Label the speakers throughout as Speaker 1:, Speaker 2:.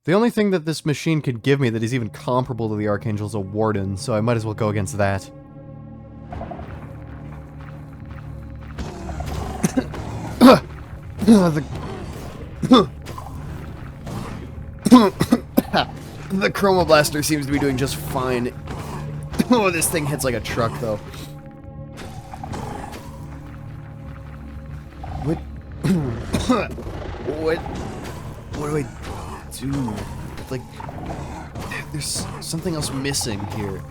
Speaker 1: The only thing that this machine could give me that is even comparable to the Archangel is a Warden, so I might as well go against that. The Chroma Blaster seems to be doing just fine. Oh, this thing hits like a truck, though. What? What do I do? Like, there's something else missing here.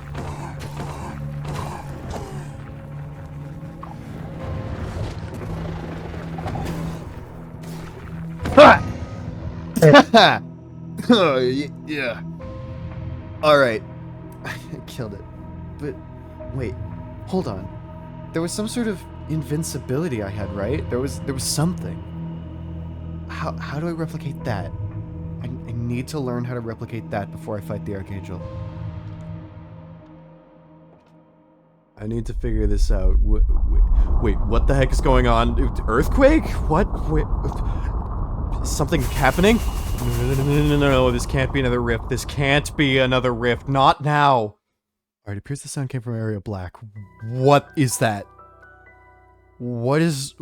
Speaker 1: Oh, yeah. Alright. I killed it. But, wait. Hold on. There was some sort of invincibility I had, right? There was something. How do I replicate that? I need to learn how to replicate that before I fight the Archangel. I need to figure this out. Wait, what the heck is going on? Earthquake? What? Wait, is something happening? No, this can't be another rift. This can't be another rift. Not now. Alright, it appears the sound came from Area Black. What is that? What is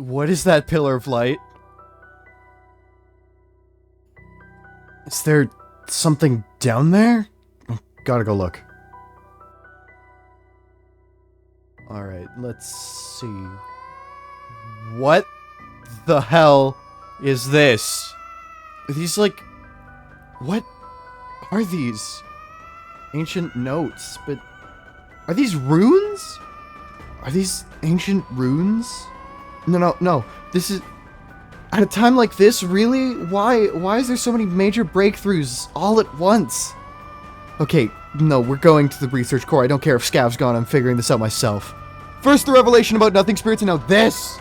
Speaker 1: that pillar of light? Is there something down there? Oh, gotta go look. Alright, let's see. What the hell is this? Are these like... What are these? Ancient notes, but... Are these runes? Are these ancient runes? No. This is... At a time like this, really? Why is there so many major breakthroughs all at once? Okay, no, we're going to the research core. I don't care if Scav's gone, I'm figuring this out myself. First the revelation about nothing spirits, and now this!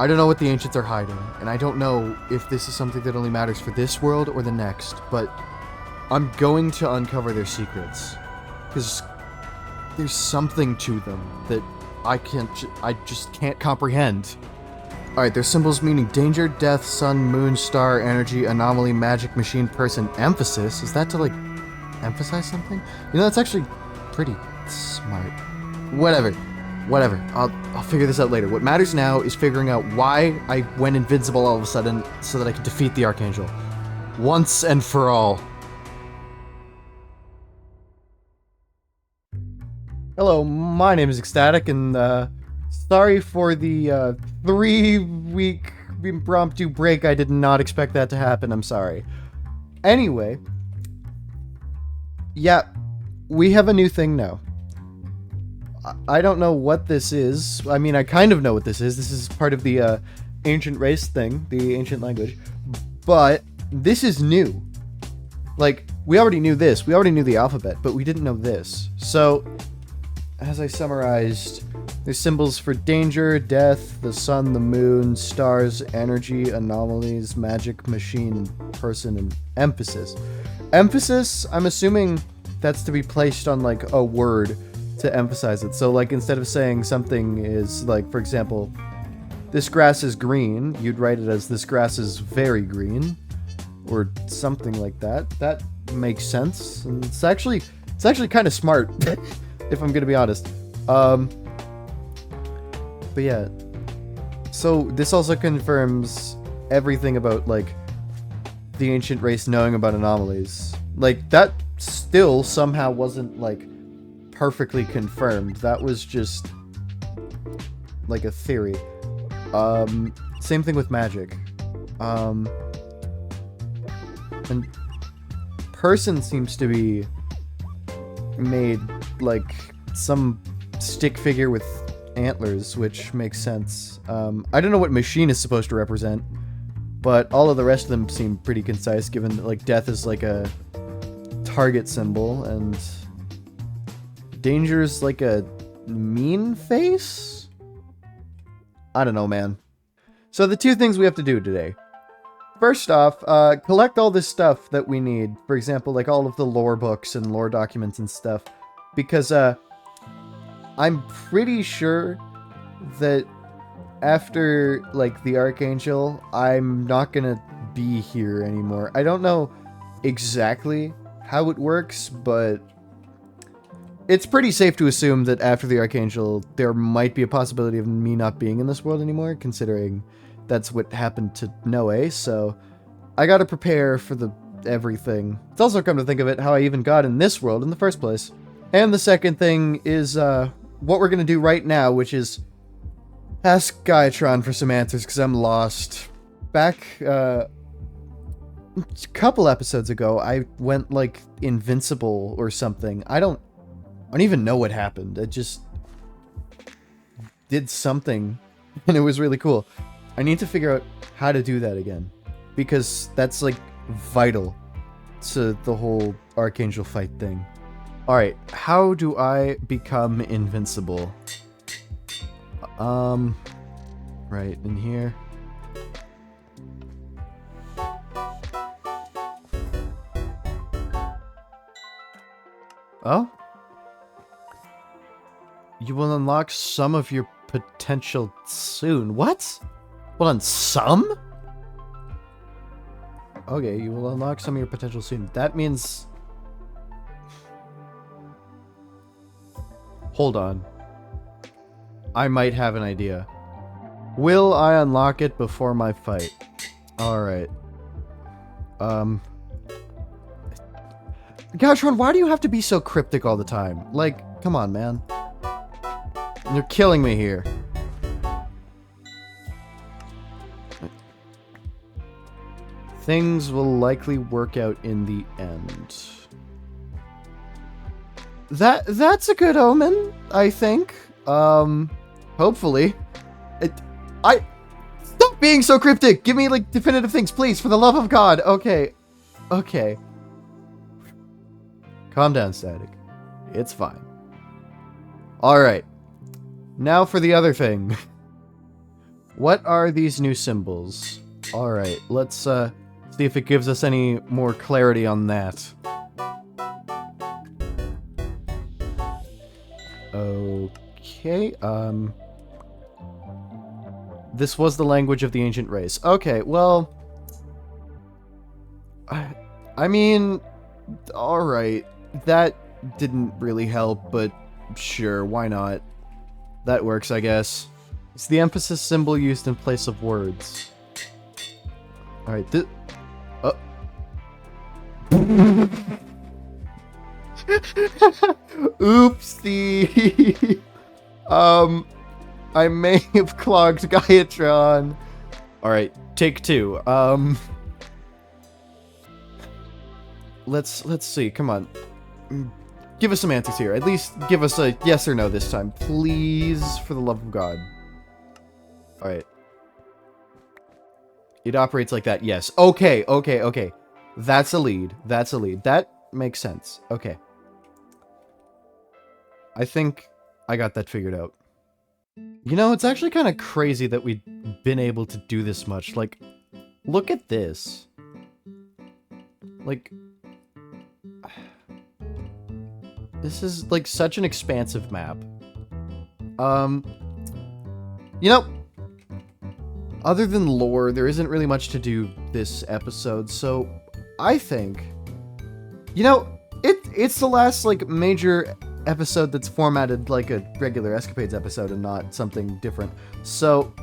Speaker 1: I don't know what the ancients are hiding, and I don't know if this is something that only matters for this world or the next, but I'm going to uncover their secrets. Because there's something to them that I just can't comprehend. Alright, their symbols meaning danger, death, sun, moon, star, energy, anomaly, magic, machine, person, emphasis. Is that to, like, emphasize something? You know, that's actually pretty smart. Whatever. I'll figure this out later. What matters now is figuring out why I went invincible all of a sudden so that I could defeat the Archangel. Once and for all. Hello, my name is xStatic, and, sorry for the, 3-week impromptu break. I did not expect that to happen. I'm sorry. Anyway. Yeah, we have a new thing now. I don't know what this is. I mean, I kind of know what this is. This is part of the, ancient race thing, the ancient language. But this is new. Like, we already knew this. We already knew the alphabet, but we didn't know this. So, as I summarized, there's symbols for danger, death, the sun, the moon, stars, energy, anomalies, magic, machine, person, and emphasis. Emphasis, I'm assuming that's to be placed on, like, a word to emphasize it. So, like, instead of saying something is, like, for example, this grass is green, you'd write it as this grass is very green, or something like that. That makes sense, and it's actually kind of smart, if I'm gonna be honest. But yeah, so this also confirms everything about, like, the ancient race knowing about anomalies. Like, that still somehow wasn't, like, perfectly confirmed. That was just, like, a theory. Same thing with magic. And person seems to be made like some stick figure with antlers, which makes sense. I don't know what machine is supposed to represent, but all of the rest of them seem pretty concise, given that, like, death is like a target symbol, and danger is like a mean face? I don't know, man. So the two things we have to do today. First off, collect all this stuff that we need. For example, like all of the lore books and lore documents and stuff. Because, I'm pretty sure that after, like, the Archangel, I'm not gonna be here anymore. I don't know exactly how it works, but it's pretty safe to assume that after the Archangel, there might be a possibility of me not being in this world anymore, considering that's what happened to Noe, so I gotta prepare for everything. It's also, come to think of it, how I even got in this world in the first place. And the second thing is what we're gonna do right now, which is ask Gaitron for some answers, because I'm lost. Back a couple episodes ago, I went like invincible or something. I don't even know what happened. I just did something, and it was really cool. I need to figure out how to do that again, because that's like vital to the whole Archangel fight thing. Alright, how do I become invincible? Right in here. Oh? You will unlock some of your potential soon. What? Hold on, some? Okay, you will unlock some of your potential soon. That means... Hold on. I might have an idea. Will I unlock it before my fight? Alright. Gatron, why do you have to be so cryptic all the time? Like, come on, man. You're killing me here. Things will likely work out in the end. That's a good omen, I think. Hopefully. Stop being so cryptic! Give me, like, definitive things, please, for the love of God! Okay. Okay. Calm down, Static. It's fine. Alright. Now for the other thing. What are these new symbols? Alright, let's, see if it gives us any more clarity on that. Okay, this was the language of the ancient race. Okay, well... I mean... Alright. That didn't really help, but sure, why not? That works, I guess. It's the emphasis symbol used in place of words. Alright, Oopsie! I may have clogged Gaitron. Alright, take two. Let's see, come on. Give us some answers here. At least give us a yes or no this time. Please, for the love of God. Alright. It operates like that, yes. Okay, okay, okay. That's a lead. That's a lead. That makes sense. Okay. I think I got that figured out. You know, it's actually kind of crazy that we've been able to do this much. Like, look at this. Like... This is, like, such an expansive map. You know, other than lore, there isn't really much to do this episode, so I think, you know, it's the last, like, major episode that's formatted like a regular Escapades episode and not something different. So,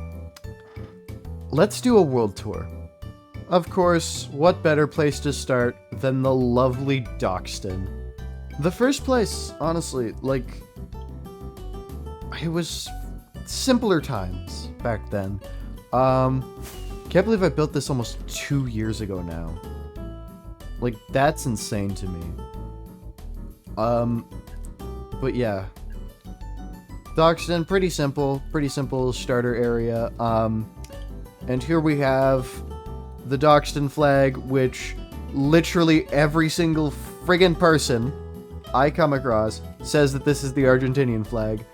Speaker 1: let's do a world tour. Of course, what better place to start than the lovely Doxton? The first place, honestly, like, it was simpler times back then. Can't believe I built this almost 2 years ago now. Like, that's insane to me. But yeah. Doxton, pretty simple starter area. And here we have the Doxton flag, which literally every single friggin' person I come across says that this is the Argentinian flag.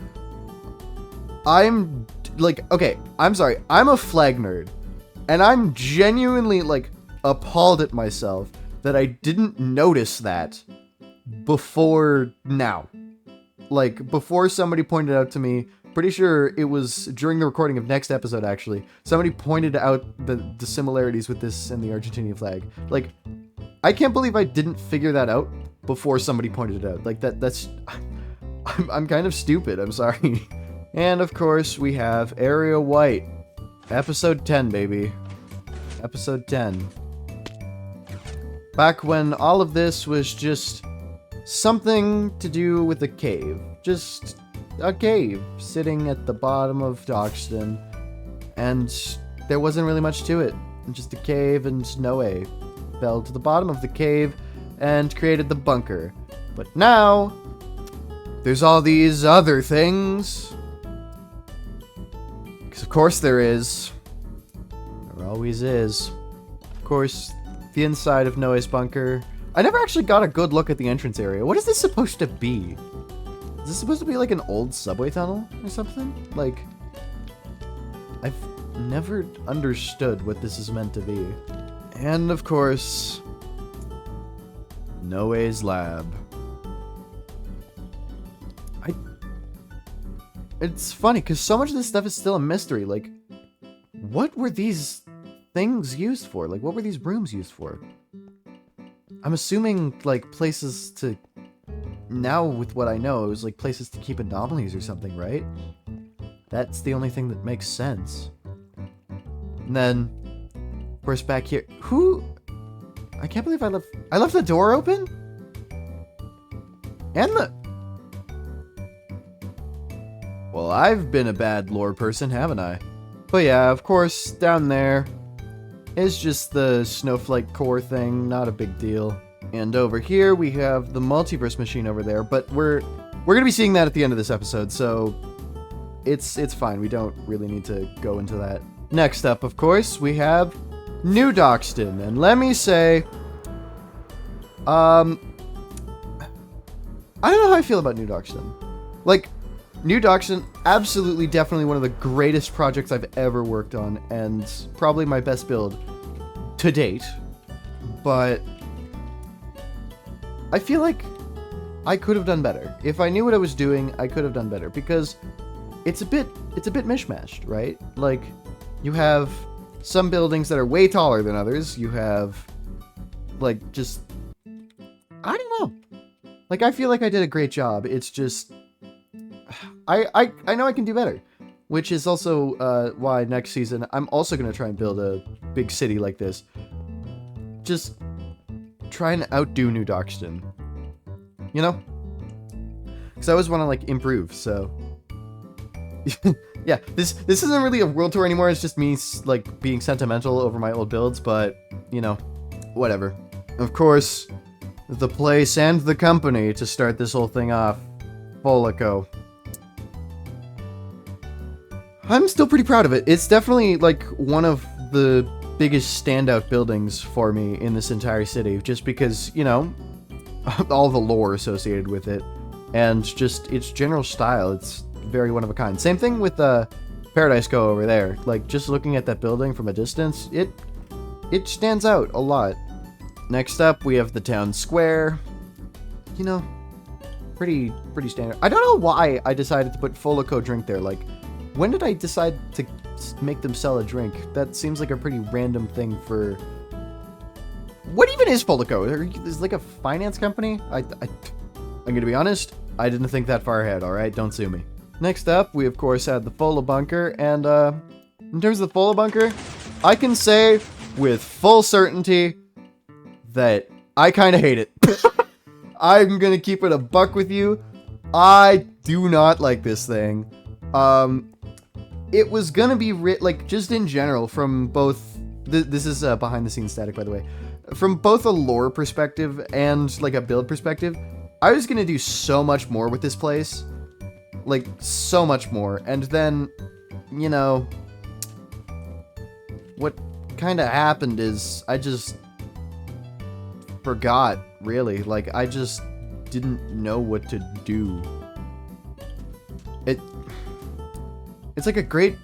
Speaker 1: I'm, like, okay, I'm sorry, I'm a flag nerd, and I'm genuinely, like, appalled at myself that I didn't notice that before now. Like, before somebody pointed out to me pretty sure it was during the recording of next episode, actually. Somebody pointed out the similarities with this and the Argentinian flag. Like, I can't believe I didn't figure that out before somebody pointed it out. Like, that's... I'm kind of stupid, I'm sorry. And, of course, we have Area White. Episode 10, baby. Episode 10. Back when all of this was just something to do with a cave. Just a cave sitting at the bottom of Dockston. And there wasn't really much to it. Just a cave, and Noe fell to the bottom of the cave and created the bunker. But now, there's all these other things. Because of course there is. There always is. Of course, the inside of Noe's bunker. I never actually got a good look at the entrance area. What is this supposed to be? Is this supposed to be like an old subway tunnel or something? Like, I've never understood what this is meant to be. And of course, Noe's lab. It's funny because so much of this stuff is still a mystery. Like, what were these things used for? Like, what were these rooms used for? I'm assuming, like, places to... Now, with what I know, it was, like, places to keep anomalies or something, right? That's the only thing that makes sense. And then, of course, back here... Who... I can't believe I left the door open? And the... Well, I've been a bad lore person, haven't I? But yeah, of course, down there is just the snowflake core thing, not a big deal. And over here, we have the multiverse machine over there, but we're gonna be seeing that at the end of this episode, so it's fine. We don't really need to go into that. Next up, of course, we have New Dockston, and let me say, I don't know how I feel about New Dockston. Like, New Dockston, absolutely, definitely one of the greatest projects I've ever worked on, and probably my best build to date. But I feel like I could have done better. If I knew what I was doing, I could have done better, because it's a bit mishmashed, right? Like, you have some buildings that are way taller than others. You have, like, just... I don't know. Like, I feel like I did a great job. It's just... I know I can do better. Which is also why next season I'm also going to try and build a big city like this. Just try and outdo New Dockston. You know? Because I always want to, like, improve, so... Yeah, this isn't really a world tour anymore. It's just me, like, being sentimental over my old builds, but, you know, whatever. Of course, the place and the company to start this whole thing off. Folico. I'm still pretty proud of it. It's definitely, like, one of the biggest standout buildings for me in this entire city, just because, you know, all the lore associated with it, and just its general style. It's very one of a kind. Same thing with Paradise Co over there. Like, just looking at that building from a distance, it stands out a lot. Next up, we have the town square. You know, pretty standard. I don't know why I decided to put Folico drink there. Like, when did I decide to make them sell a drink? That seems like a pretty random thing for... What even is Folico? Is it like a finance company? I'm gonna be honest, I didn't think that far ahead, alright? Don't sue me. Next up, we of course had the Fola Bunker, and in terms of the Fola Bunker, I can say with full certainty that I kind of hate it. I'm gonna keep it a buck with you. I do not like this thing. It was gonna be like, just in general, from both... This is behind the scenes static, by the way. From both a lore perspective and, like, a build perspective, I was gonna do so much more with this place. Like, so much more. And then, you know, what kind of happened is I just forgot, really. Like, I just didn't know what to do. It's like a great...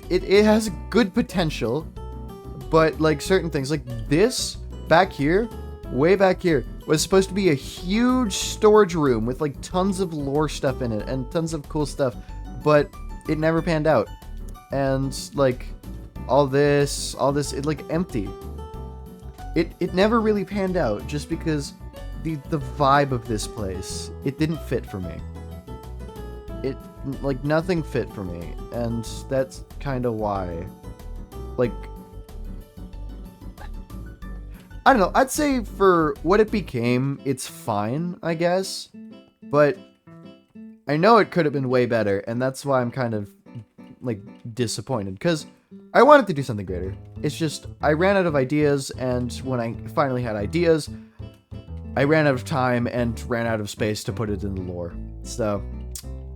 Speaker 1: It has good potential, but, like, certain things, like this back here, way back here, was supposed to be a huge storage room with, like, tons of lore stuff in it and tons of cool stuff. but it never panned out. And, like, all this, it, like, empty. It never really panned out, just because the vibe of this place, it didn't fit for me. It, like, nothing fit for me, and that's kind of why. Like, I don't know, I'd say for what it became, it's fine, I guess, but I know it could have been way better, and that's why I'm kind of, like, disappointed, because I wanted to do something greater. It's just, I ran out of ideas, and when I finally had ideas, I ran out of time and ran out of space to put it in the lore. So,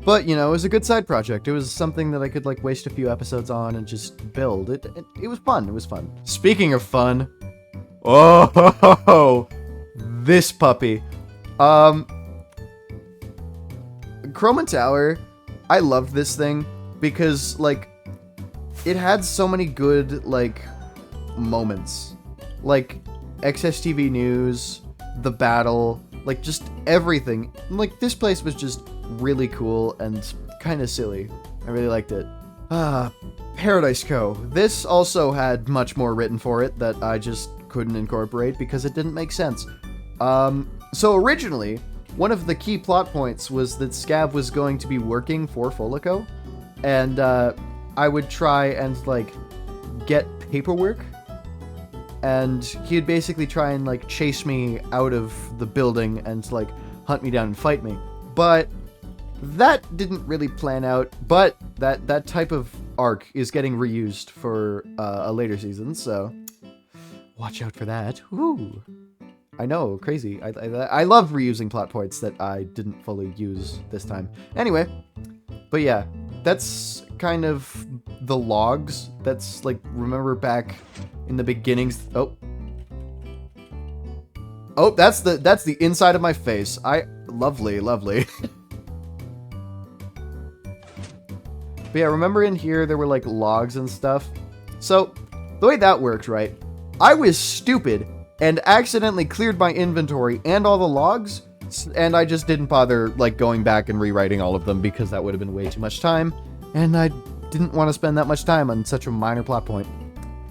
Speaker 1: but, you know, it was a good side project. It was something that I could, like, waste a few episodes on and just build. It was fun. It was fun. Speaking of fun, oh, this puppy. Chroma Tower, I loved this thing because, like, it had so many good, like, moments. Like, XSTV News, the battle, like, just everything. Like, this place was just really cool and kind of silly. I really liked it. Paradise Co. This also had much more written for it that I just couldn't incorporate because it didn't make sense. So originally, one of the key plot points was that Scav was going to be working for Folico, and I would try and, like, get paperwork, and he'd basically try and, like, chase me out of the building and, like, hunt me down and fight me. But that didn't really plan out, but that type of arc is getting reused for a later season, so watch out for that. Ooh. I know, crazy. I love reusing plot points that I didn't fully use this time. Anyway, but yeah, that's kind of the logs. That's, like, remember back in the beginnings. Oh, that's the inside of my face. Lovely. But yeah, remember in here there were, like, logs and stuff? So, the way that worked, right? I was stupid and accidentally cleared my inventory and all the logs, and I just didn't bother, like, going back and rewriting all of them because that would have been way too much time, and I didn't want to spend that much time on such a minor plot point.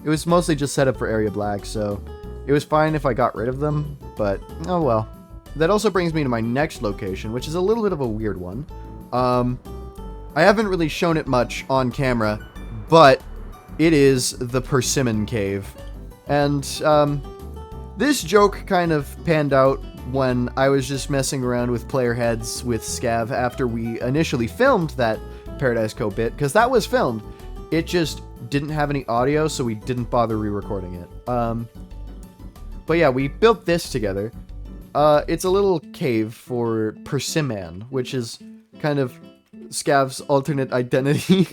Speaker 1: It was mostly just set up for Area Black, so it was fine if I got rid of them, but oh well. That also brings me to my next location, which is a little bit of a weird one. I haven't really shown it much on camera, but it is the Persimmon Cave. And, this joke kind of panned out when I was just messing around with player heads with Scav after we initially filmed that Paradise Co bit, because that was filmed. It just didn't have any audio, so we didn't bother re-recording it. But yeah, we built this together. It's a little cave for Persimmon, which is kind of Scav's alternate identity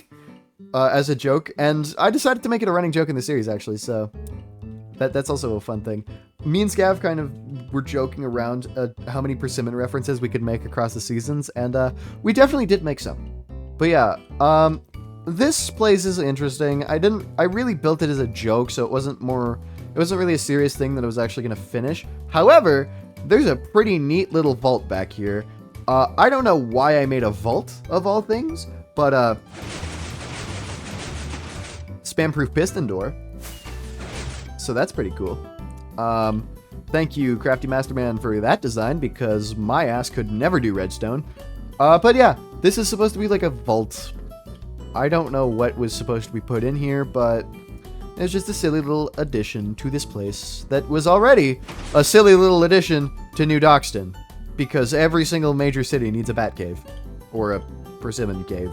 Speaker 1: as a joke, and I decided to make it a running joke in the series, actually, so that's also a fun thing. Me and Scav kind of were joking around how many Persimmon references we could make across the seasons, and we definitely did make some. But yeah, this place is interesting. I really built it as a joke, so it wasn't really a serious thing that I was actually going to finish. However, there's a pretty neat little vault back here. I don't know why I made a vault, of all things, but, spam-proof piston door. So that's pretty cool. Thank you, Crafty Masterman, for that design, because my ass could never do redstone. But yeah, this is supposed to be like a vault. I don't know what was supposed to be put in here, but it's just a silly little addition to this place that was already a silly little addition to New Dockston, because every single major city needs a bat cave, or a persimmon cave.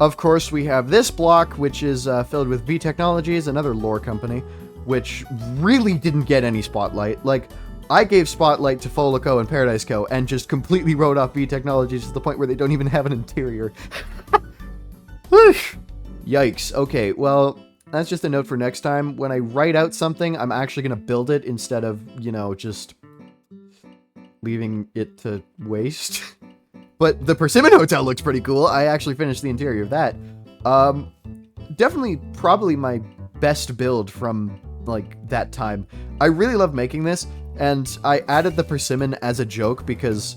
Speaker 1: Of course, we have this block, which is filled with V Technologies, another lore company, which really didn't get any spotlight. Like, I gave spotlight to Folico and Paradise Co. and just completely wrote off V Technologies to the point where they don't even have an interior. Yikes. Okay, well, that's just a note for next time. When I write out something, I'm actually going to build it instead of, you know, just leaving it to waste. But the Persimmon Hotel looks pretty cool. I actually finished the interior of that. Definitely, probably my best build from, like, that time. I really love making this, and I added the persimmon as a joke because,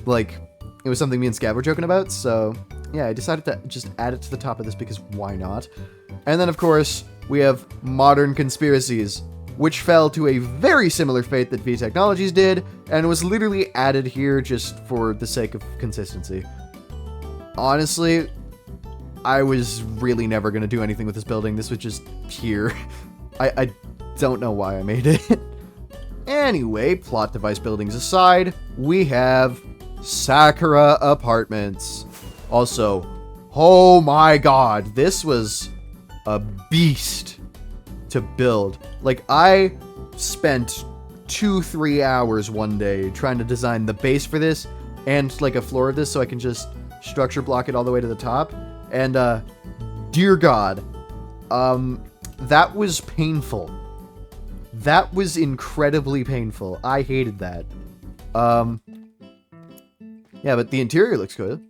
Speaker 1: like, it was something me and Scav were joking about, so yeah, I decided to just add it to the top of this because why not? And then, of course, we have modern conspiracies, which fell to a very similar fate that V Technologies did, and was literally added here just for the sake of consistency. Honestly, I was really never going to do anything with this building. This was just here. I don't know why I made it. Anyway, plot device buildings aside, we have Sakura Apartments. Also, oh my god, this was a beast to build. Like, I spent 2-3 hours one day trying to design the base for this and like a floor of this so I can just structure block it all the way to the top. And dear god, that was painful. That was incredibly painful. I hated that. Yeah, but the interior looks good.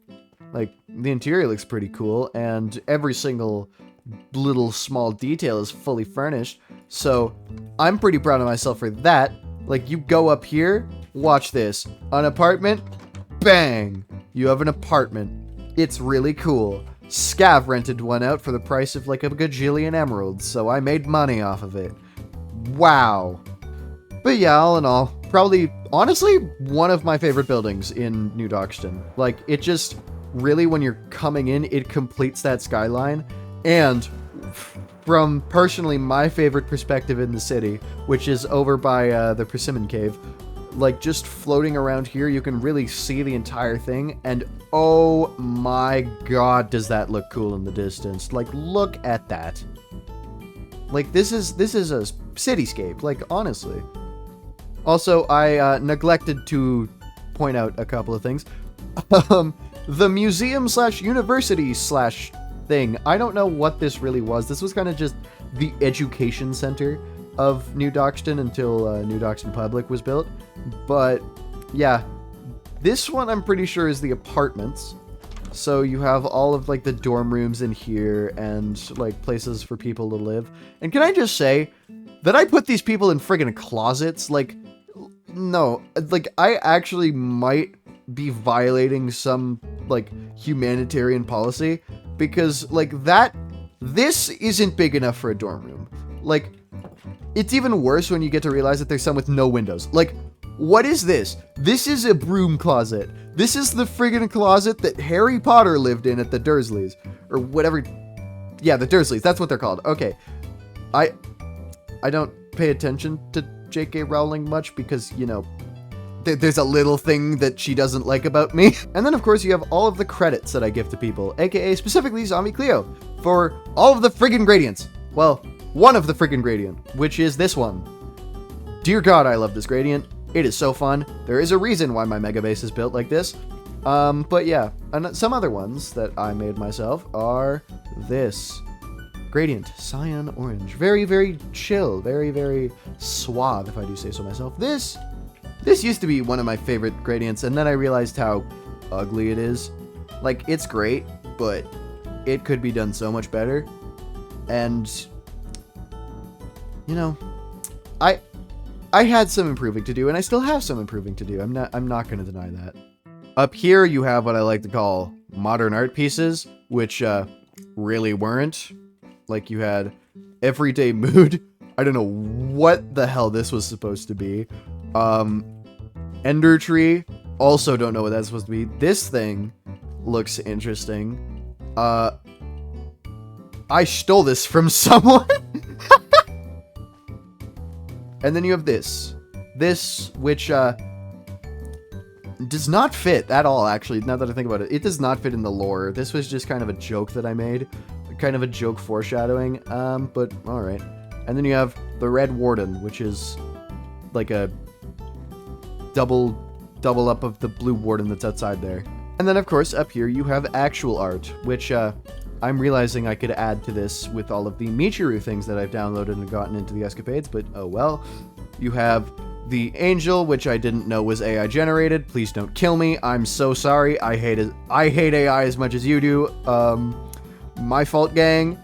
Speaker 1: Like, the interior looks pretty cool, and every single little small detail is fully furnished. So, I'm pretty proud of myself for that. Like, you go up here, watch this. An apartment, bang! You have an apartment. It's really cool. Scav rented one out for the price of like a gajillion emeralds, so I made money off of it. Wow. But yeah, all in all, probably, honestly, one of my favorite buildings in New Dockston. Like, it just, really, when you're coming in, it completes that skyline. And from, personally, my favorite perspective in the city, which is over by the Persimmon Cave, like, just floating around here, you can really see the entire thing, and oh my god, does that look cool in the distance. Like, look at that. Like, this is a cityscape, like, honestly. Also, I neglected to point out a couple of things. The museum/university/thing, I don't know what this really was. This was kind of just the education center of New Dockston until New Dockston Public was built. But, yeah, this one I'm pretty sure is the apartments. So you have all of, like, the dorm rooms in here and, like, places for people to live. And can I just say that I put these people in friggin' closets? Like, no. Like, I actually might be violating some, like, humanitarian policy. Because, like, this isn't big enough for a dorm room. Like, it's even worse when you get to realize that there's some with no windows. Like, what is this? This is a broom closet. This is the friggin' closet that Harry Potter lived in at the Dursleys. Or whatever. Yeah, the Dursleys. That's what they're called. Okay. I don't pay attention to J.K. Rowling much because, you know, there's a little thing that she doesn't like about me. And then, of course, you have all of the credits that I give to people, aka specifically Zombie Cleo, for all of the friggin' gradients. Well, one of the friggin' gradient, which is this one. Dear God, I love this gradient. It is so fun. There is a reason why my mega base is built like this. But yeah, and some other ones that I made myself are this. Gradient, cyan orange. Very, very chill. Very, very suave, if I do say so myself. This used to be one of my favorite gradients, and then I realized how ugly it is. Like, it's great, but it could be done so much better. And, you know, I had some improving to do, and I still have some improving to do. I'm not going to deny that. Up here, you have what I like to call modern art pieces, which really weren't. Like, you had Everyday Mood. I don't know what the hell this was supposed to be. Ender Tree. Also don't know what that's supposed to be. This thing looks interesting. I stole this from someone. And then you have this. This, which, does not fit at all, actually, now that I think about it. It does not fit in the lore. This was just kind of a joke that I made. Kind of a joke foreshadowing, but alright. And then you have the Red Warden, which is like a double up of the Blue Warden that's outside there. And then, of course, up here you have actual art, which, I'm realizing I could add to this with all of the Michiru things that I've downloaded and gotten into the Escapades, but oh well. You have the Angel, which I didn't know was AI generated. Please don't kill me. I'm so sorry. I hate AI as much as you do. My fault, gang.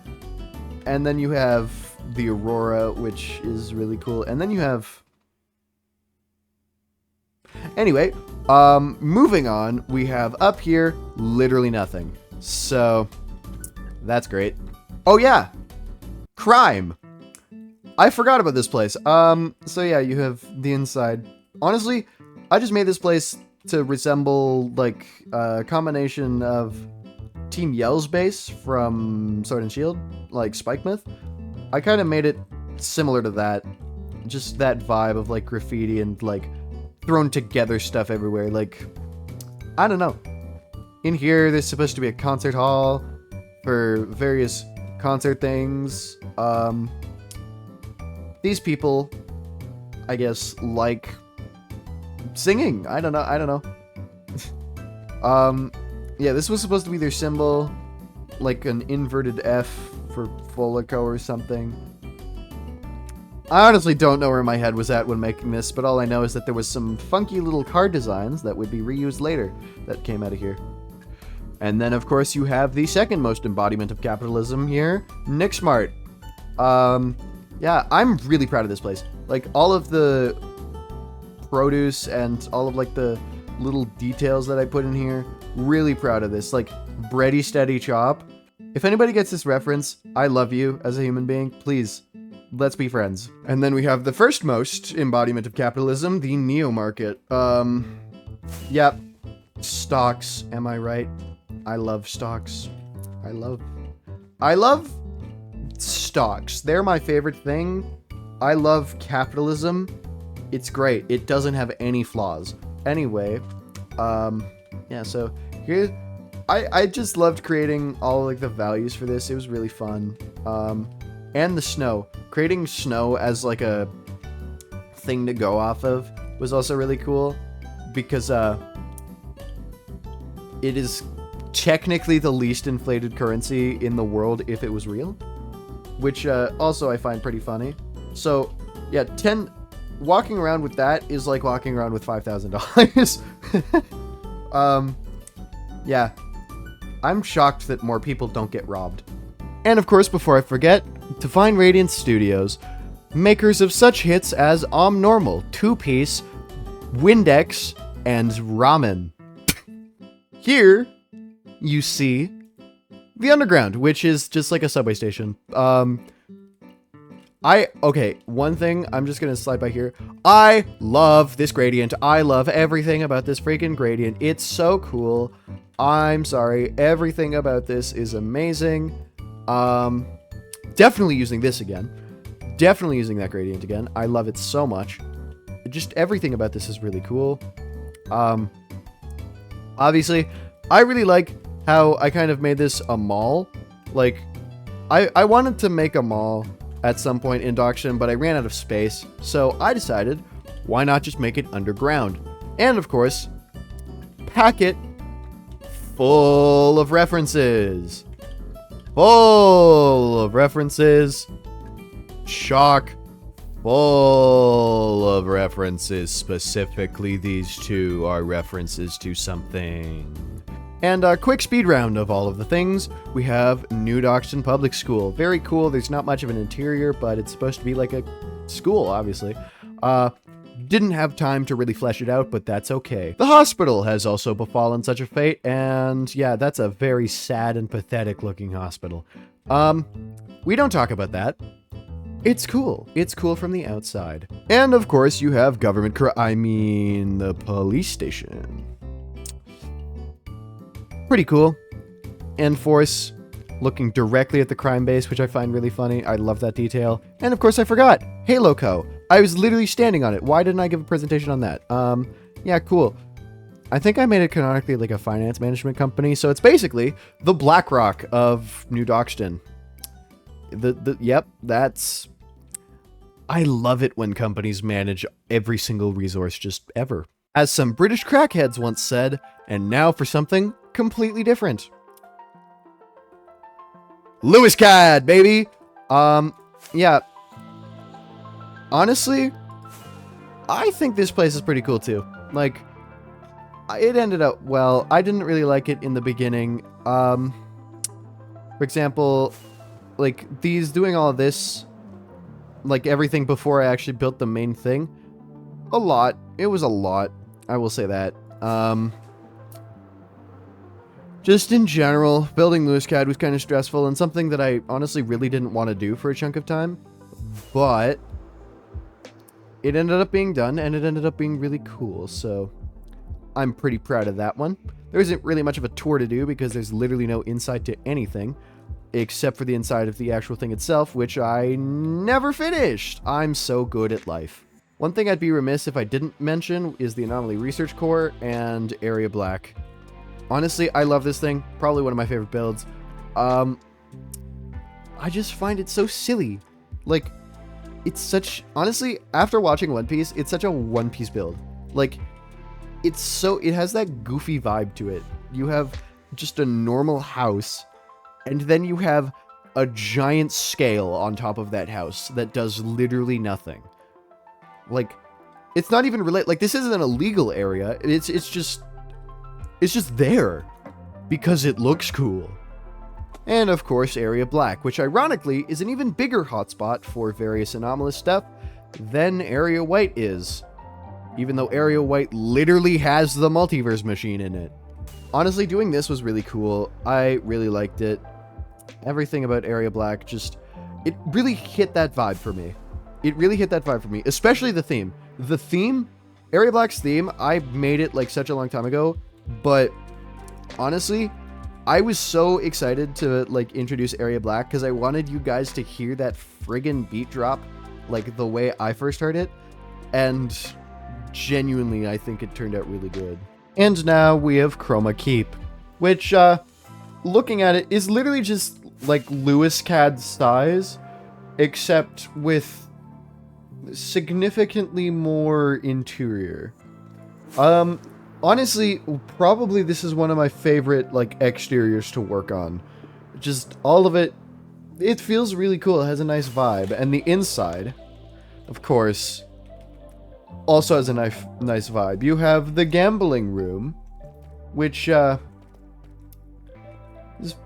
Speaker 1: And then you have the Aurora, which is really cool. And then you have... Anyway, moving on, we have up here literally nothing. So, that's great. Oh yeah! Crime! I forgot about this place. So yeah, you have the inside. Honestly, I just made this place to resemble, like, a combination of Team Yell's base from Sword and Shield, like Spike Myth. I kind of made it similar to that. Just that vibe of, like, graffiti and, like, thrown together stuff everywhere. Like, I don't know. In here, there's supposed to be a concert hall for various concert things. These people, I guess, like singing. I don't know. Yeah, this was supposed to be their symbol, like an inverted F for Folico or something. I honestly don't know where my head was at when making this, but all I know is that there was some funky little card designs that would be reused later that came out of here. And then, of course, you have the second most embodiment of capitalism here, Nixmart. Yeah, I'm really proud of this place. Like, all of the produce and all of, like, the little details that I put in here, really proud of this. Like, Bready Steady Chop. If anybody gets this reference, I love you as a human being. Please, let's be friends. And then we have the first most embodiment of capitalism, the Neo Market. Yep. Stocks, am I right? I love stocks. I love stocks. They're my favorite thing. I love capitalism. It's great. It doesn't have any flaws. Anyway, yeah, so here, I just loved creating all, like, the values for this. It was really fun. And the snow. Creating snow as, like, a thing to go off of was also really cool because, it is technically the least inflated currency in the world if it was real, which also I find pretty funny. So yeah, walking around with that is like walking around with $5,000. Yeah, I'm shocked that more people don't get robbed. And of course, before I forget, Divine Radiance Studios, makers of such hits as Normal, Two Piece, Windex, and Ramen. Here, you see the underground, which is just like a subway station. Okay, one thing, I'm just gonna slide by here. I love this gradient. I love everything about this freaking gradient. It's so cool. I'm sorry, everything about this is amazing. Definitely using this again. Definitely using that gradient again. I love it so much. Just everything about this is really cool. Obviously, I really like how I kind of made this a mall. Like, I wanted to make a mall at some point in Dockston, but I ran out of space. So I decided, why not just make it underground? And of course, pack it full of references. Full of references. Chock full of references. Specifically, these two are references to something. And a quick speed round of all of the things. We have New Dockston Public School. Very cool. There's not much of an interior, but it's supposed to be like a school, obviously. Didn't have time to really flesh it out, but that's okay. The hospital has also befallen such a fate, and yeah, that's a very sad and pathetic looking hospital. We don't talk about that. It's cool. It's cool from the outside. And of course, you have the police station. Pretty cool. Enforce, looking directly at the crime base, which I find really funny. I love that detail. And of course, I forgot. Halo Co. I was literally standing on it. Why didn't I give a presentation on that? Yeah, cool. I think I made it canonically like a finance management company, so it's basically the BlackRock of New Dockston. Yep, that's... I love it when companies manage every single resource just ever. As some British crackheads once said, and now for something completely different. Lewis Cad, baby! Yeah. Honestly, I think this place is pretty cool too. Like, it ended up well. I didn't really like it in the beginning. For example, like, doing all of this, like everything before I actually built the main thing, a lot. It was a lot. I will say that. Just in general, building Lewis CAD was kind of stressful and something that I honestly really didn't want to do for a chunk of time. But it ended up being done, and it ended up being really cool, so I'm pretty proud of that one. There isn't really much of a tour to do because there's literally no inside to anything, except for the inside of the actual thing itself, which I never finished. I'm so good at life. One thing I'd be remiss if I didn't mention is the Anomaly Research Core and Area Black. Honestly, I love this thing. Probably one of my favorite builds. I just find it so silly. Like, it's such... Honestly, after watching One Piece, it's such a One Piece build. Like, it's so... It has that goofy vibe to it. You have just a normal house, and then you have a giant scale on top of that house that does literally nothing. Like, it's not even related. Like, this isn't an illegal area. It's just there because it looks cool. And of course, Area Black, which ironically is an even bigger hotspot for various anomalous stuff than Area White is. Even though Area White literally has the multiverse machine in it. Honestly, doing this was really cool. I really liked it. Everything about Area Black just... It really hit that vibe for me. It really hit that vibe for me. Especially the theme. The theme, Area Black's theme, I made it like such a long time ago. But honestly, I was so excited to like introduce Area Black because I wanted you guys to hear that friggin' beat drop like the way I first heard it. And genuinely, I think it turned out really good. And now we have Chroma Keep, which, looking at it, is literally just like Lewis CAD size, except with significantly more interior. Honestly, probably this is one of my favorite, like, exteriors to work on. Just all of it, it feels really cool. It has a nice vibe. And the inside, of course, also has a nice vibe. You have the gambling room, which, is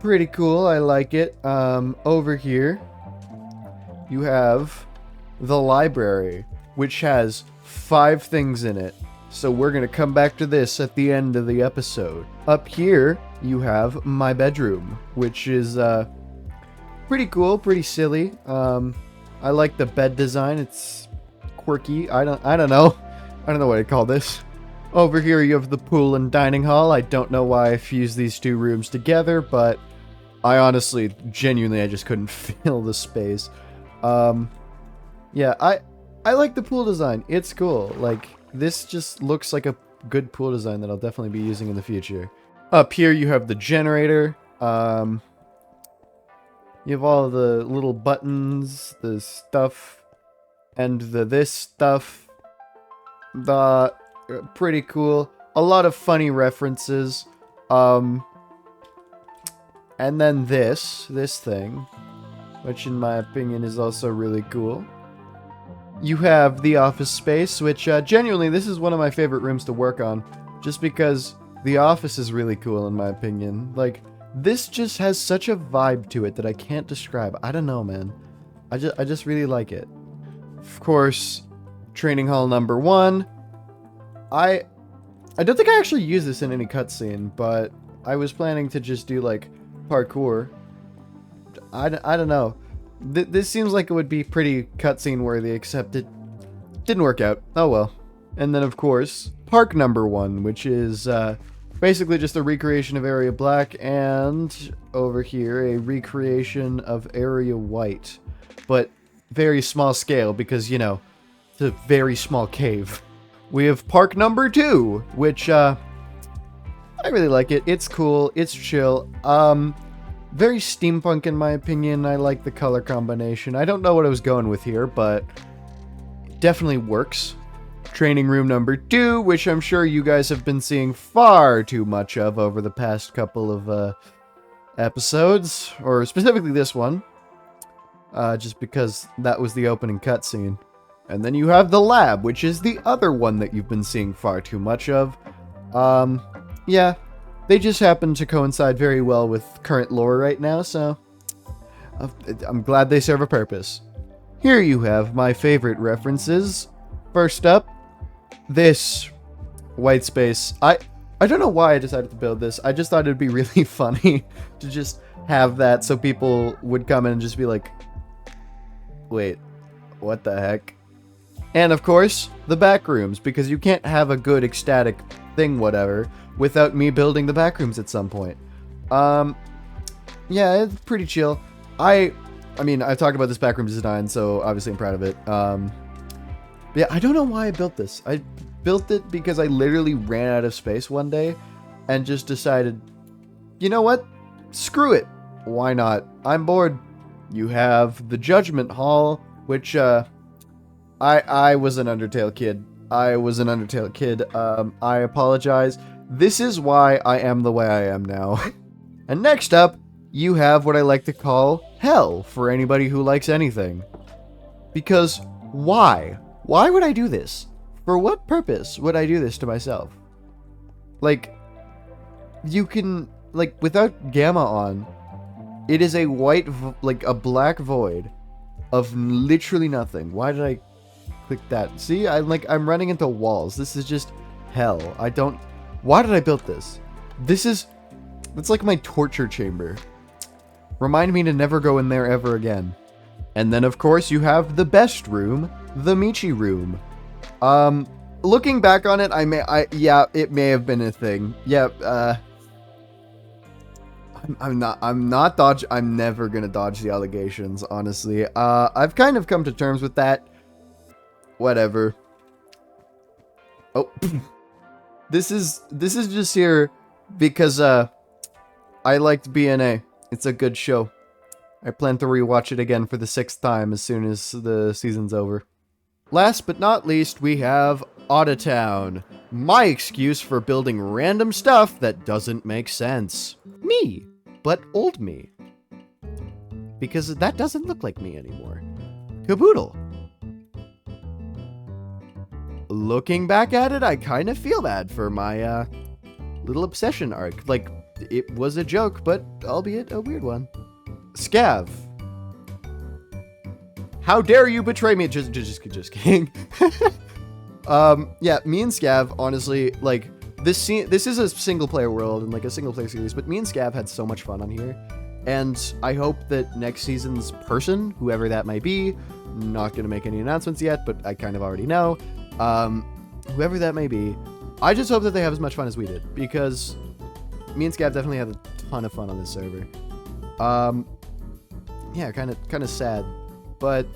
Speaker 1: pretty cool. I like it. Over here, you have the library, which has 5 things in it. So we're going to come back to this at the end of the episode. Up here, you have my bedroom, which is pretty cool, pretty silly. I like the bed design. It's quirky. I don't know. I don't know what I call this. Over here, you have the pool and dining hall. I don't know why I fused these 2 rooms together, but I honestly, genuinely, I just couldn't fill the space. Yeah, I like the pool design. It's cool. Like, this just looks like a good pool design that I'll definitely be using in the future. Up here, you have the generator. You have all the little buttons, the stuff, and this stuff. Pretty cool. A lot of funny references. And then this thing, which in my opinion is also really cool. You have the office space, which genuinely, this is one of my favorite rooms to work on, just because the office is really cool in my opinion. Like, this just has such a vibe to it that I can't describe. I don't know, man. I just really like it. Of course, training hall number 1. I don't think I actually use this in any cutscene, but I was planning to just do like parkour. I don't know. This seems like it would be pretty cutscene worthy, except it didn't work out. Oh well. And then of course, park number 1, which is basically just a recreation of Area Black, and over here a recreation of Area White, but very small scale because, you know, it's a very small cave. We have park number 2, which I really like it. It's cool. It's chill. Very steampunk in my opinion. I like the color combination. I don't know what I was going with here, but it definitely works. Training room number 2, which I'm sure you guys have been seeing far too much of over the past couple of episodes, or specifically this one, just because that was the opening cutscene. And then you have the lab, which is the other one that you've been seeing far too much of. Yeah. They just happen to coincide very well with current lore right now, so I'm glad they serve a purpose. Here you have my favorite references. First up, this white space. I don't know why I decided to build this. I just thought it'd be really funny to just have that so people would come in and just be like, wait, what the heck? And of course, the back rooms, because you can't have a good ecstatic thing, whatever, without me building the back rooms at some point. Yeah, it's pretty chill. I mean, I've talked about this backroom design, so obviously I'm proud of it. Yeah, I don't know why I built this. I built it because I literally ran out of space one day and just decided, you know what? Screw it. Why not? I'm bored. You have the Judgment Hall, which, I was an Undertale kid. I apologize. This is why I am the way I am now. And next up, you have what I like to call hell for anybody who likes anything. Because why? Why would I do this? For what purpose would I do this to myself? Like, you can, like, without gamma on, it is a white, like, a black void of literally nothing. Why did I click that? See, I'm running into walls. This is just hell. Why did I build this? It's like my torture chamber. Remind me to never go in there ever again. And then, of course, you have the best room, the Michi room. Looking back on it, yeah, it may have been a thing. Yeah, I'm never gonna dodge the allegations, honestly. I've kind of come to terms with that. Whatever. Oh. This is just here because, I liked BNA. It's a good show. I plan to rewatch it again for the 6th time as soon as the season's over. Last but not least, we have Autotown. My excuse for building random stuff that doesn't make sense. Me, but old me. Because that doesn't look like me anymore. Caboodle. Looking back at it, I kind of feel bad for my, little obsession arc. Like, it was a joke, but albeit a weird one. Scav. How dare you betray me? Just kidding. Yeah, me and Scav, honestly, like, this is a single player world and like a single player series, but me and Scav had so much fun on here. And I hope that next season's person, whoever that might be, not gonna make any announcements yet, but I kind of already know, whoever that may be, I just hope that they have as much fun as we did, because me and Scav definitely had a ton of fun on this server. Yeah, kind of sad, but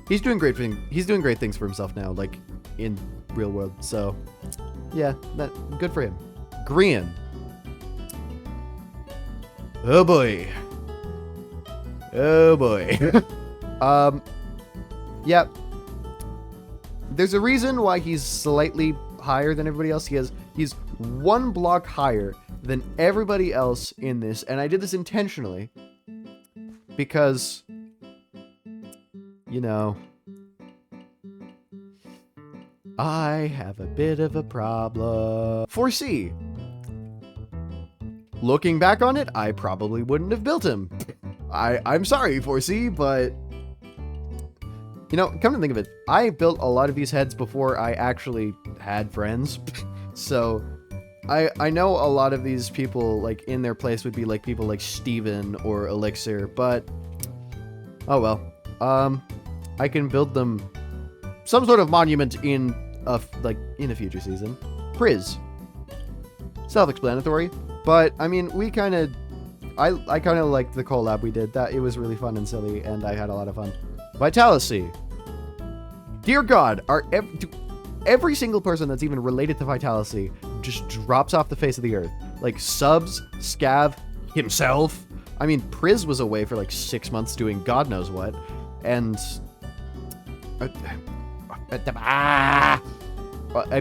Speaker 1: he's doing great things for himself now, like in real world. So yeah, good for him. Grian. Oh boy. Oh boy. Yeah. There's a reason why he's slightly higher than everybody else. He's one block higher than everybody else in this, and I did this intentionally because, you know, I have a bit of a problem. 4C. Looking back on it, I probably wouldn't have built him. I'm sorry, 4C, but, you know, come to think of it, I built a lot of these heads before I actually had friends. So I know a lot of these people, like, in their place would be like people like Steven or Elixir, but oh well. I can build them some sort of monument in a future season. Priz. Self-explanatory, but I mean, I kind of liked the collab we did. That it was really fun and silly, and I had a lot of fun. Vitality. Dear God, every single person that's even related to Vitality just drops off the face of the earth. Like Subs, Scav, himself. I mean, Priz was away for like 6 months doing God knows what, and I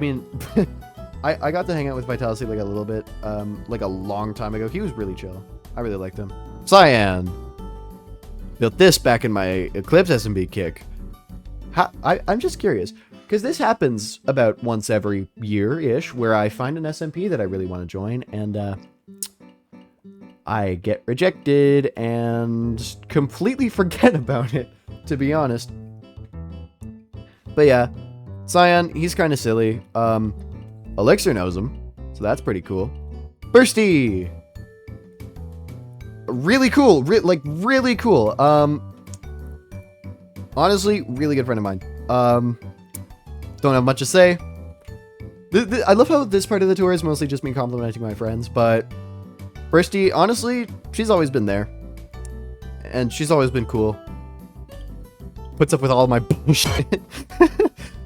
Speaker 1: mean, I got to hang out with Vitality like a little bit, like a long time ago. He was really chill. I really liked him. Cyan. Built this back in my Eclipse SMB kick. I'm just curious, because this happens about once every year-ish, where I find an SMP that I really want to join, and I get rejected and completely forget about it, to be honest. But yeah, Cyan, he's kind of silly. Elixir knows him. So that's pretty cool. Bursty! Really cool. Really cool. Honestly, really good friend of mine. Don't have much to say. I love how this part of the tour is mostly just me complimenting my friends, but Bursty, honestly, she's always been there. And she's always been cool. Puts up with all my bullshit.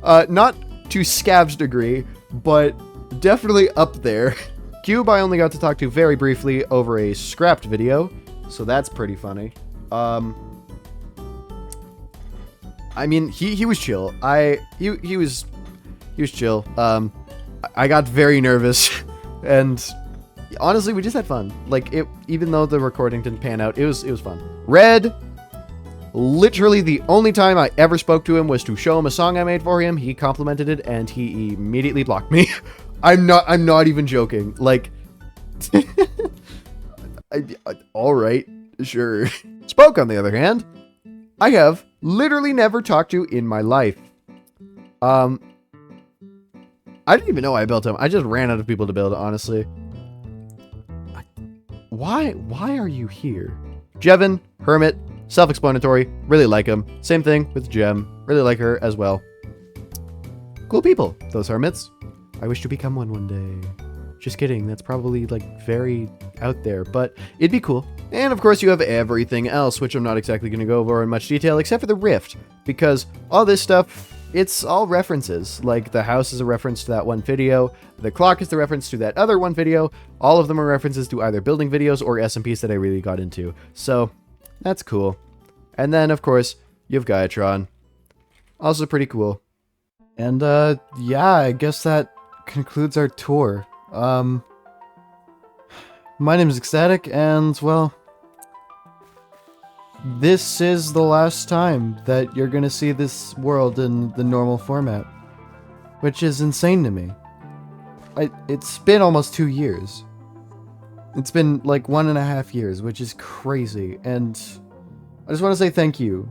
Speaker 1: Not to Scav's degree, but definitely up there. Cube I only got to talk to very briefly over a scrapped video, so that's pretty funny. I mean, he was chill. He was chill. I got very nervous, and honestly, we just had fun. Like, even though the recording didn't pan out, it was fun. Red, literally the only time I ever spoke to him was to show him a song I made for him. He complimented it, and he immediately blocked me. I'm not even joking. Like, all right, sure. Spoke, on the other hand, I have literally never talked to in my life. I didn't even know I built him. I just ran out of people to build, honestly. Why are you here? Jevin, Hermit, self-explanatory. Really like him. Same thing with Gem. Really like her as well. Cool people, those Hermits. I wish to become one day. Just kidding. That's probably, like, very out there, but it'd be cool. And, of course, you have everything else, which I'm not exactly going to go over in much detail, except for the Rift, because all this stuff, it's all references. Like, the house is a reference to that one video, the clock is the reference to that other one video, all of them are references to either building videos or SMPs that I really got into. So, that's cool. And then, of course, you have Gaiatron. Also pretty cool. And, yeah, I guess that concludes our tour. My name is xStatic, and, well, this is the last time that you're gonna see this world in the normal format, which is insane to me. It's been almost 2 years. It's been like 1.5 years, which is crazy, and I just want to say thank you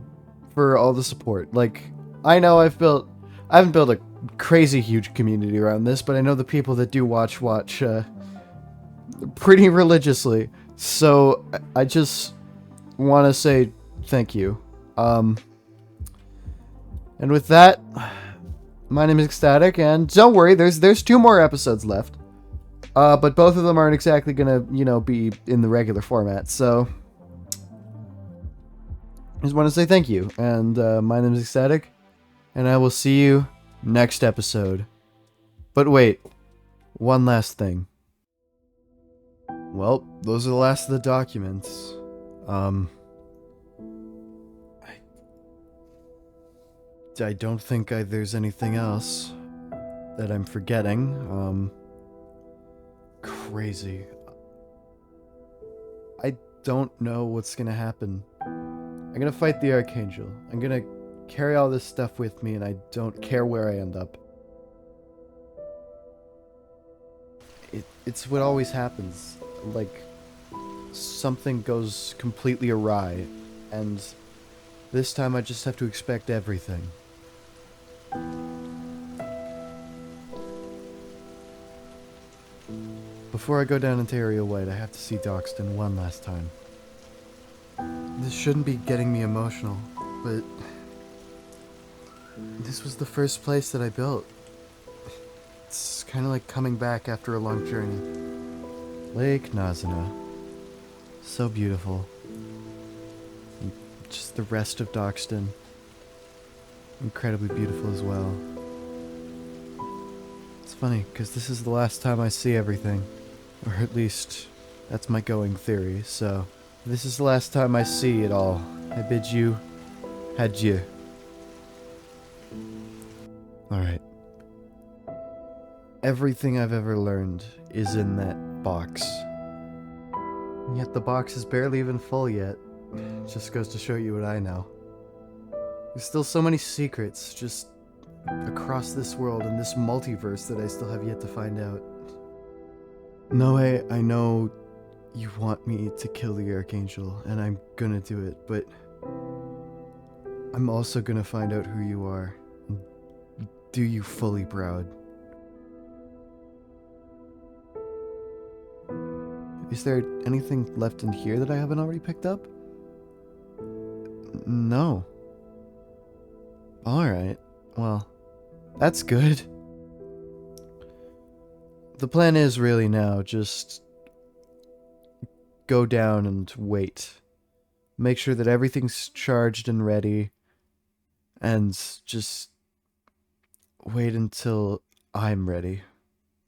Speaker 1: for all the support. Like, I know I haven't built a crazy huge community around this, but I know the people that do watch pretty religiously, so I just want to say thank you. And with that, my name is xStatic, and don't worry, there's 2 more episodes left. But both of them aren't exactly gonna, be in the regular format, so I just want to say thank you. And my name is xStatic, and I will see you next episode. But wait, one last thing. Well, those are the last of the documents. I don't think there's anything else that I'm forgetting. Crazy. I don't know what's gonna happen. I'm gonna fight the Archangel. I'm gonna carry all this stuff with me, and I don't care where I end up. It's what always happens. Like, something goes completely awry, and this time I just have to expect everything. Before I go down into Area White, I have to see Doxton one last time. This shouldn't be getting me emotional, but this was the first place that I built. It's kind of like coming back after a long journey. Lake Nazina. So beautiful. And just the rest of Doxton. Incredibly beautiful as well. It's funny, because this is the last time I see everything. Or at least, that's my going theory, so this is the last time I see it all. I bid you adieu. Alright. Everything I've ever learned is in that box. And yet the box is barely even full yet. It just goes to show you what I know. There's still so many secrets just across this world and this multiverse that I still have yet to find out. Noe, I know you want me to kill the Archangel, and I'm gonna do it, but I'm also gonna find out who you are and do you fully proud. Is there anything left in here that I haven't already picked up? No. Alright. Well, that's good. The plan is really now just go down and wait. Make sure that everything's charged and ready. And just wait until I'm ready.